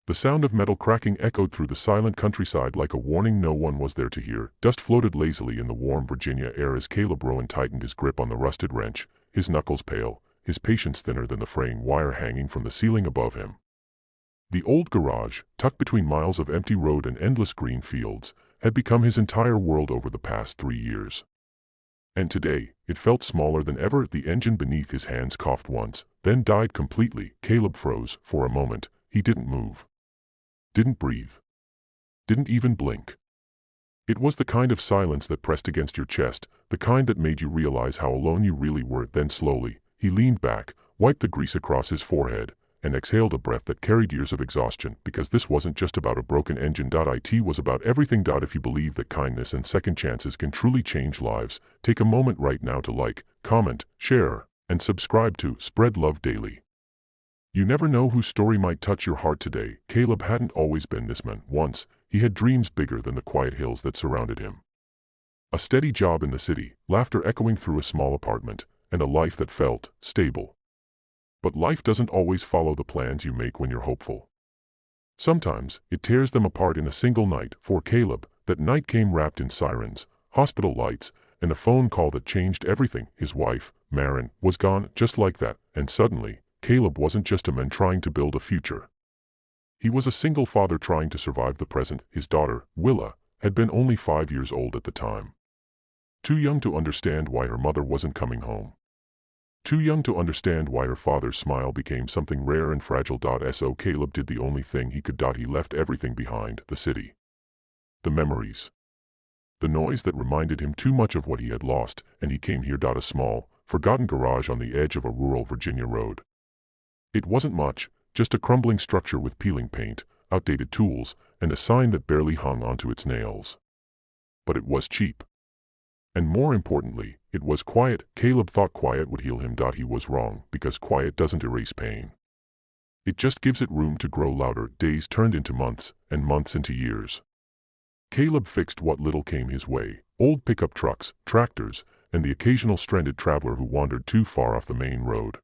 The sound of metal cracking echoed through the silent countryside like a warning no one was there to hear. Dust floated lazily in the warm Virginia air as Caleb Rowan tightened his grip on the rusted wrench, his knuckles pale, his patience thinner than the fraying wire hanging from the ceiling above him. The old garage, tucked between miles of empty road and endless green fields, had become his entire world over the past 3 years. And today, it felt smaller than ever. The engine beneath his hands coughed once, then died completely. Caleb froze. For a moment, he didn't move. Didn't breathe. Didn't even blink. It was the kind of silence that pressed against your chest, the kind that made you realize how alone you really were. Then slowly, he leaned back, wiped the grease across his forehead, and exhaled a breath that carried years of exhaustion, because this wasn't just about a broken engine. It was about everything. If you believe that kindness and second chances can truly change lives, take a moment right now to like, comment, share, and subscribe to Spread Love Daily. You never know whose story might touch your heart today. Caleb hadn't always been this man. Once, he had dreams bigger than the quiet hills that surrounded him. A steady job in the city, laughter echoing through a small apartment, and a life that felt stable. But life doesn't always follow the plans you make when you're hopeful. Sometimes, it tears them apart in a single night. For Caleb, that night came wrapped in sirens, hospital lights, and a phone call that changed everything. His wife, Maren, was gone just like that, and suddenly, Caleb wasn't just a man trying to build a future. He was a single father trying to survive the present. His daughter, Willa, had been only 5 years old at the time. Too young to understand why her mother wasn't coming home. Too young to understand why her father's smile became something rare and fragile. So Caleb did the only thing he could. He left everything behind: the city, the memories, the noise that reminded him too much of what he had lost, and he came here. A small, forgotten garage on the edge of a rural Virginia road. It wasn't much, just a crumbling structure with peeling paint, outdated tools, and a sign that barely hung onto its nails. But it was cheap. And more importantly, it was quiet. Caleb thought quiet would heal him. He was wrong, because quiet doesn't erase pain. It just gives it room to grow louder. Days turned into months, and months into years. Caleb fixed what little came his way: old pickup trucks, tractors, and the occasional stranded traveler who wandered too far off the main road.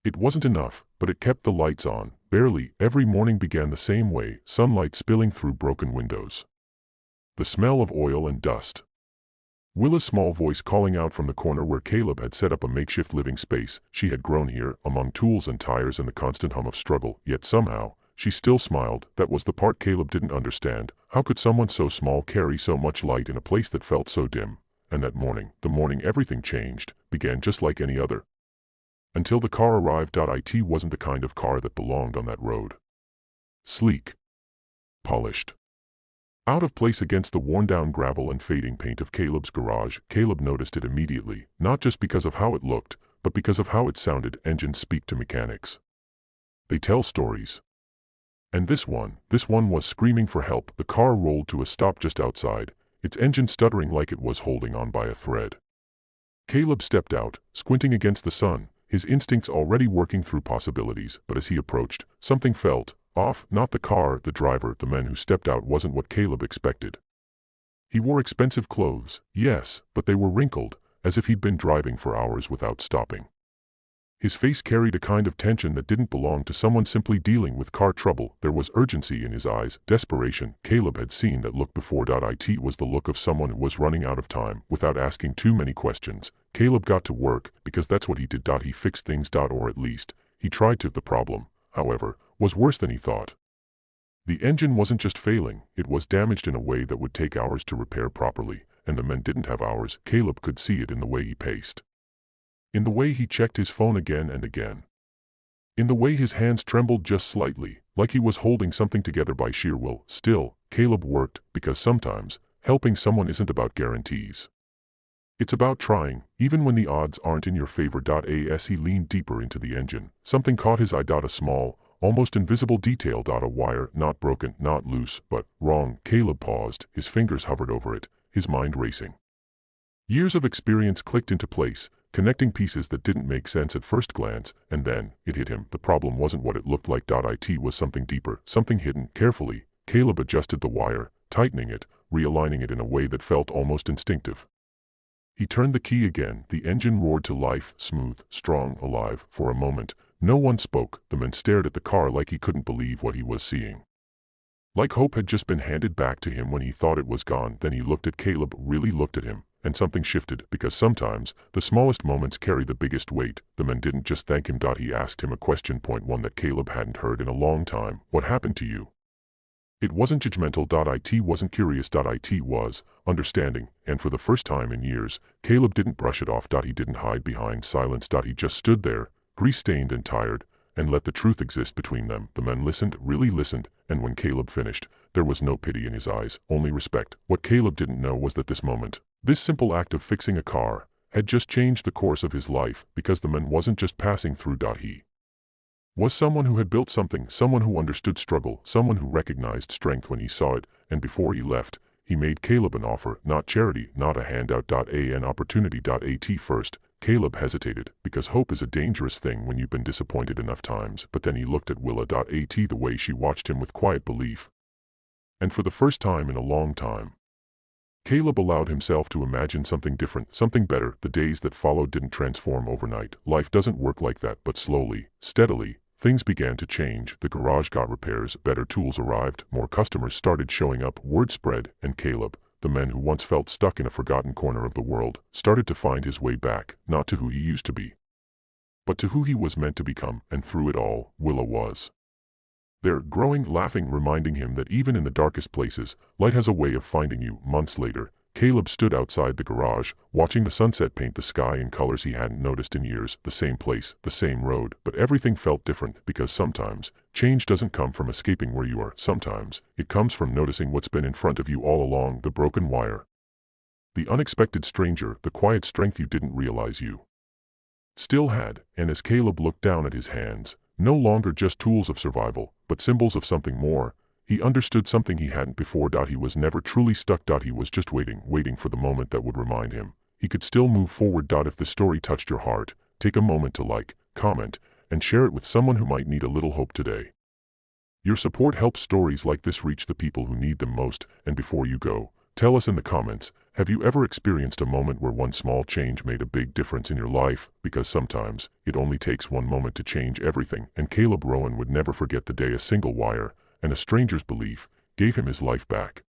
It wasn't enough, but it kept the lights on, barely. Every morning began the same way, sunlight spilling through broken windows. The smell of oil and dust. Willa's small voice calling out from the corner where Caleb had set up a makeshift living space. She had grown here, among tools and tires and the constant hum of struggle, yet somehow, she still smiled. That was the part Caleb didn't understand. How could someone so small carry so much light in a place that felt so dim? And that morning, the morning everything changed, began just like any other. Until the car arrived. It wasn't the kind of car that belonged on that road. Sleek. Polished. Out of place against the worn-down gravel and fading paint of Caleb's garage. Caleb noticed it immediately, not just because of how it looked, but because of how it sounded. Engines speak to mechanics. They tell stories. And this one was screaming for help. The car rolled to a stop just outside, its engine stuttering like it was holding on by a thread. Caleb stepped out, squinting against the sun, his instincts already working through possibilities. But as he approached, something felt off. Not the car, the driver. The man who stepped out wasn't what Caleb expected. He wore expensive clothes, yes, but they were wrinkled, as if he'd been driving for hours without stopping. His face carried a kind of tension that didn't belong to someone simply dealing with car trouble. There was urgency in his eyes, desperation. Caleb had seen that look before. It was the look of someone who was running out of time. Without asking too many questions, Caleb got to work, because that's what he did. He fixed things. Or at least, he tried to. The problem, however, was worse than he thought. The engine wasn't just failing, it was damaged in a way that would take hours to repair properly, and the men didn't have hours. Caleb could see it in the way he paced. In the way he checked his phone again and again. In the way his hands trembled just slightly, like he was holding something together by sheer will. Still, Caleb worked, because sometimes, helping someone isn't about guarantees. It's about trying, even when the odds aren't in your favor. As he leaned deeper into the engine, something caught his eye. A small, almost invisible detail. A wire, not broken, not loose, but wrong. Caleb paused, his fingers hovered over it, his mind racing. Years of experience clicked into place, connecting pieces that didn't make sense at first glance, and then, it hit him. The problem wasn't what it looked like. It was something deeper, something hidden. Carefully, Caleb adjusted the wire, tightening it, realigning it in a way that felt almost instinctive. He turned the key again. The engine roared to life, smooth, strong, alive. For a moment, No one spoke. The man stared at the car like he couldn't believe what he was seeing. Like hope had just been handed back to him when he thought it was gone. Then he looked at Caleb, really looked at him, and something shifted, because sometimes the smallest moments carry the biggest weight. The man didn't just thank him. He asked him a question, one that Caleb hadn't heard in a long time. What happened to you? It wasn't judgmental. It wasn't curious. It was understanding, and for the first time in years, Caleb didn't brush it off. He didn't hide behind silence. He just stood there, grease-stained and tired, and let the truth exist between them. The man listened, really listened, and when Caleb finished, there was no pity in his eyes, only respect. What Caleb didn't know was that this moment, this simple act of fixing a car, had just changed the course of his life, because the man wasn't just passing through. He was someone who had built something, someone who understood struggle, someone who recognized strength when he saw it, and before he left, he made Caleb an offer, not charity, not a handout. An opportunity. At first, Caleb hesitated, because hope is a dangerous thing when you've been disappointed enough times, but then he looked at Willa. At the way she watched him with quiet belief. And for the first time in a long time, Caleb allowed himself to imagine something different, something better. The days that followed didn't transform overnight. Life doesn't work like that, but slowly, steadily, things began to change. The garage got repairs, better tools arrived, more customers started showing up, word spread, and Caleb, the man who once felt stuck in a forgotten corner of the world, started to find his way back, not to who he used to be, but to who he was meant to become. And through it all, Willa was there, growing, laughing, reminding him that even in the darkest places, light has a way of finding you. Months later, Caleb stood outside the garage, watching the sunset paint the sky in colors he hadn't noticed in years. The same place, the same road, but everything felt different, because sometimes, change doesn't come from escaping where you are. Sometimes, it comes from noticing what's been in front of you all along. The broken wire, the unexpected stranger, the quiet strength you didn't realize you still had. And as Caleb looked down at his hands, no longer just tools of survival, but symbols of something more, he understood something he hadn't before. He was never truly stuck. He was just waiting for the moment that would remind him he could still move forward. If this story touched your heart, take a moment to like, comment, and share it with someone who might need a little hope today. Your support helps stories like this reach the people who need them most. And before you go, tell us in the comments, have you ever experienced a moment where one small change made a big difference in your life? Because sometimes, it only takes one moment to change everything. And Caleb Rowan would never forget the day a single wire, and a stranger's belief, gave him his life back.